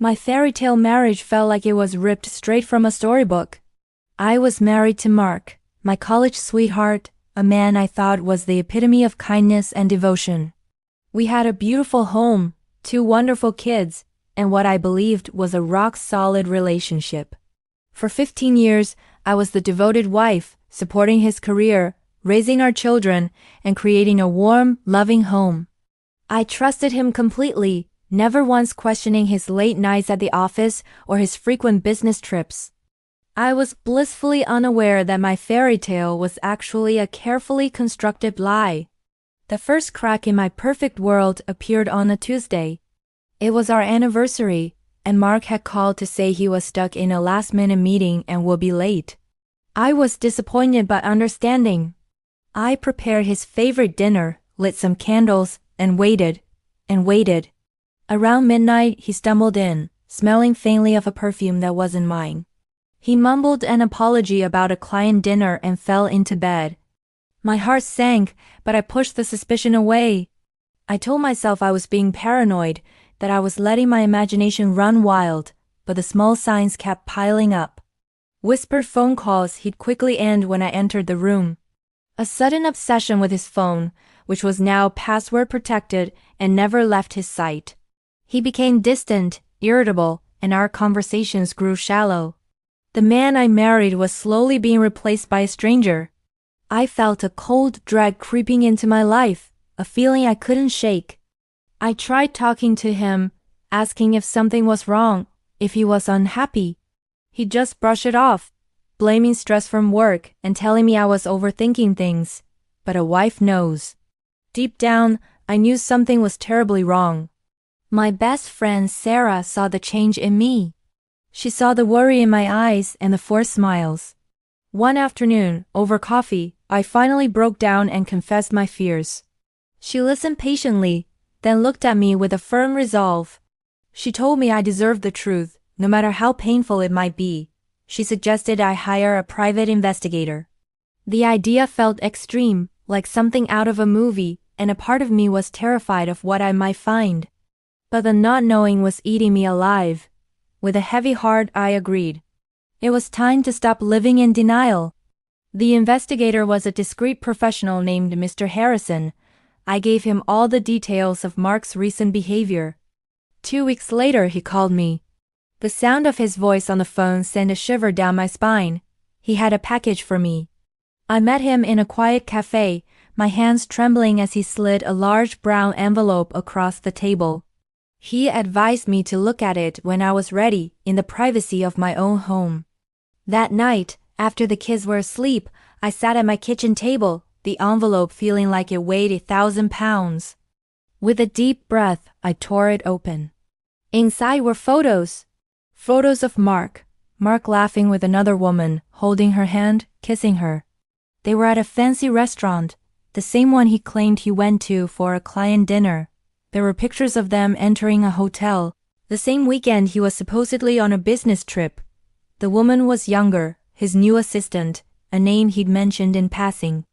My fairy tale marriage felt like it was ripped straight from a storybook. I was married to Mark, my college sweetheart, a man I thought was the epitome of kindness and devotion. We had a beautiful home, 2 wonderful kids, and what I believed was a rock-solid relationship. For 15 years, I was the devoted wife, supporting his career, raising our children, and creating a warm, loving home. I trusted him completely, never once questioning his late nights at the office or his frequent business trips. I was blissfully unaware that my fairy tale was actually a carefully constructed lie. The first crack in my perfect world appeared on a Tuesday. It was our anniversary, and Mark had called to say he was stuck in a last-minute meeting and would be late. I was disappointed but understanding. I prepared his favorite dinner, lit some candles, and waited. Around midnight, he stumbled in, smelling faintly of a perfume that wasn't mine. He mumbled an apology about a client dinner and fell into bed. My heart sank, but I pushed the suspicion away. I told myself I was being paranoid, that I was letting my imagination run wild, but the small signs kept piling up. Whispered phone calls he'd quickly end when I entered the room. A sudden obsession with his phone, which was now password protected and never left his sight. He became distant, irritable, and our conversations grew shallow. The man I married was slowly being replaced by a stranger. I felt a cold dread creeping into my life, a feeling I couldn't shake. I tried talking to him, asking if something was wrong, if he was unhappy. He'd just brush it off, blaming stress from work and telling me I was overthinking things. But a wife knows. Deep down, I knew something was terribly wrong. My best friend Sarah saw the change in me. She saw the worry in my eyes and the forced smiles. One afternoon, over coffee, I finally broke down and confessed my fears. She listened patiently, then looked at me with a firm resolve. She told me I deserved the truth, no matter how painful it might be. She suggested I hire a private investigator. The idea felt extreme, like something out of a movie, and a part of me was terrified of what I might find. But the not knowing was eating me alive. With a heavy heart, I agreed. It was time to stop living in denial. The investigator was a discreet professional named Mr. Harrison. I gave him all the details of Mark's recent behavior. 2 weeks later, he called me. The sound of his voice on the phone sent a shiver down my spine. He had a package for me. I met him in a quiet cafe, my hands trembling as he slid a large brown envelope across the table. He advised me to look at it when I was ready, in the privacy of my own home. That night, after the kids were asleep, I sat at my kitchen table, the envelope feeling like it weighed 1,000 pounds. With a deep breath, I tore it open. Inside were photos. Photos of Mark laughing with another woman, holding her hand, kissing her. They were at a fancy restaurant, the same one he claimed he went to for a client dinner. There were pictures of them entering a hotel, the same weekend he was supposedly on a business trip. The woman was younger, his new assistant, a name he'd mentioned in passing.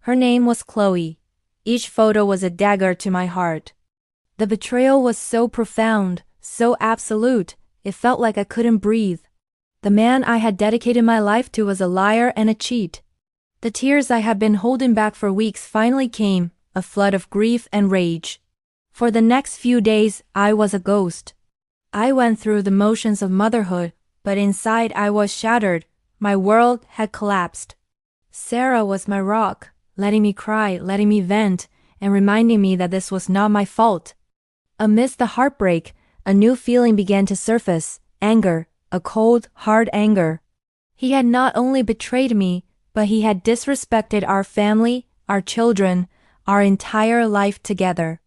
Her name was Chloe. Each photo was a dagger to my heart. The betrayal was so profound, so absolute, it felt like I couldn't breathe. The man I had dedicated my life to was a liar and a cheat. The tears I had been holding back for weeks finally came, a flood of grief and rage. For the next few days, I was a ghost. I went through the motions of motherhood, but inside I was shattered. My world had collapsed. Sarah was my rock, letting me cry, letting me vent, and reminding me that this was not my fault. Amidst the heartbreak, a new feeling began to surface, anger, a cold, hard anger. He had not only betrayed me, but he had disrespected our family, our children, our entire life together.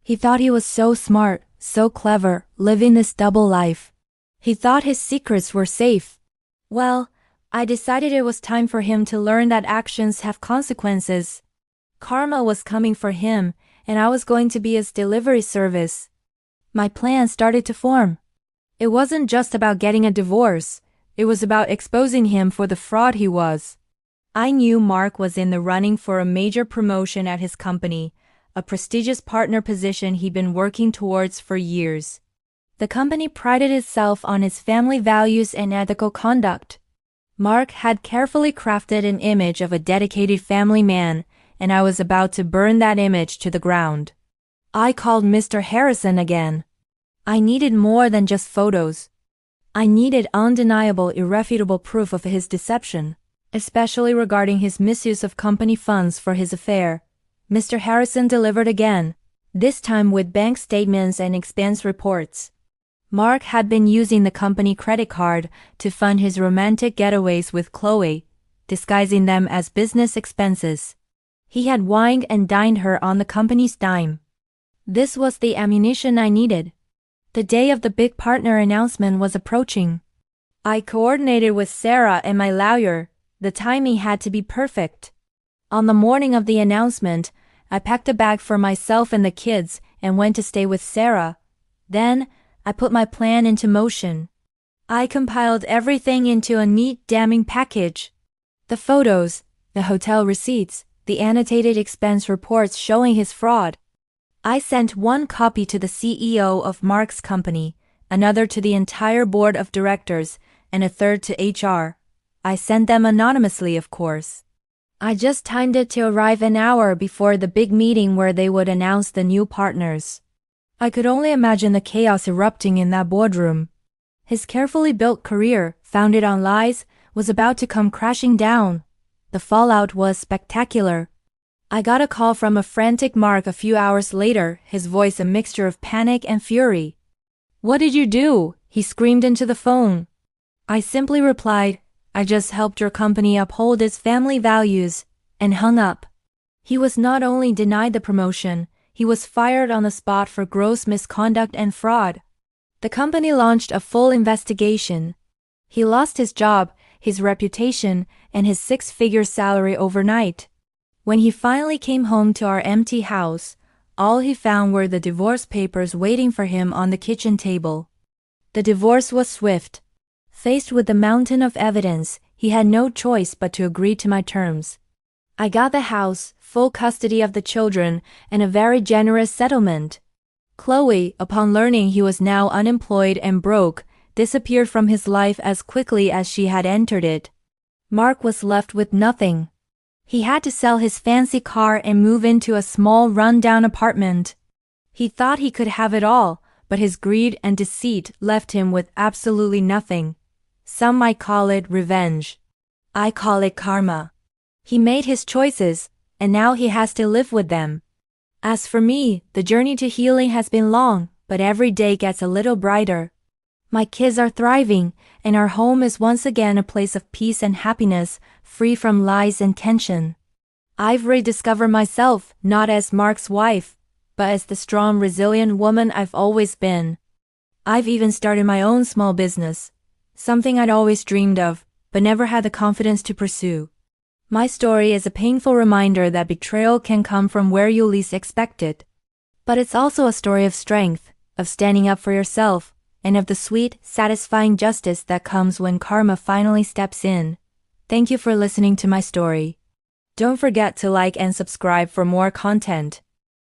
He thought he was so smart, so clever, living this double life. He thought his secrets were safe. Well, I decided it was time for him to learn that actions have consequences. Karma was coming for him, and I was going to be his delivery service. My plan started to form. It wasn't just about getting a divorce. It was about exposing him for the fraud he was. I knew Mark was in the running for a major promotion at his company, a prestigious partner position he'd been working towards for years. The company prided itself on its family values and ethical conduct. Mark had carefully crafted an image of a dedicated family man, and I was about to burn that image to the ground. I called Mr. Harrison again. I needed more than just photos. I needed undeniable, irrefutable proof of his deception, especially regarding his misuse of company funds for his affair. Mr. Harrison delivered again, this time with bank statements and expense reports. Mark had been using the company credit card to fund his romantic getaways with Chloe, disguising them as business expenses. He had wined and dined her on the company's dime. This was the ammunition I needed. The day of the big partner announcement was approaching. I coordinated with Sarah and my lawyer. The timing had to be perfect. On the morning of the announcement, I packed a bag for myself and the kids and went to stay with Sarah. Then, I put my plan into motion. I compiled everything into a neat, damning package. The photos, the hotel receipts, the annotated expense reports showing his fraud. I sent one copy to the CEO of Mark's company, another to the entire board of directors, and a third to HR. I sent them anonymously, of course. I just timed it to arrive an hour before the big meeting where they would announce the new partners. I could only imagine the chaos erupting in that boardroom. His carefully built career, founded on lies, was about to come crashing down. The fallout was spectacular. I got a call from a frantic Mark a few hours later, his voice a mixture of panic and fury. "What did you do?" he screamed into the phone. I simply replied, "I just helped your company uphold its family values," and hung up. He was not only denied the promotion, he was fired on the spot for gross misconduct and fraud. The company launched a full investigation. He lost his job, his reputation, and his six-figure salary overnight. When he finally came home to our empty house, all he found were the divorce papers waiting for him on the kitchen table. The divorce was swift. Faced with the mountain of evidence, he had no choice but to agree to my terms. I got the house, full custody of the children, and a very generous settlement. Chloe, upon learning he was now unemployed and broke, disappeared from his life as quickly as she had entered it. Mark was left with nothing. He had to sell his fancy car and move into a small run-down apartment. He thought he could have it all, but his greed and deceit left him with absolutely nothing. Some might call it revenge. I call it karma. He made his choices, and now he has to live with them. As for me, the journey to healing has been long, but every day gets a little brighter. My kids are thriving, and our home is once again a place of peace and happiness, free from lies and tension. I've rediscovered myself, not as Mark's wife, but as the strong, resilient woman I've always been. I've even started my own small business, something I'd always dreamed of, but never had the confidence to pursue. My story is a painful reminder that betrayal can come from where you least expect it. But it's also a story of strength, of standing up for yourself, and of the sweet, satisfying justice that comes when karma finally steps in. Thank you for listening to my story. Don't forget to like and subscribe for more content.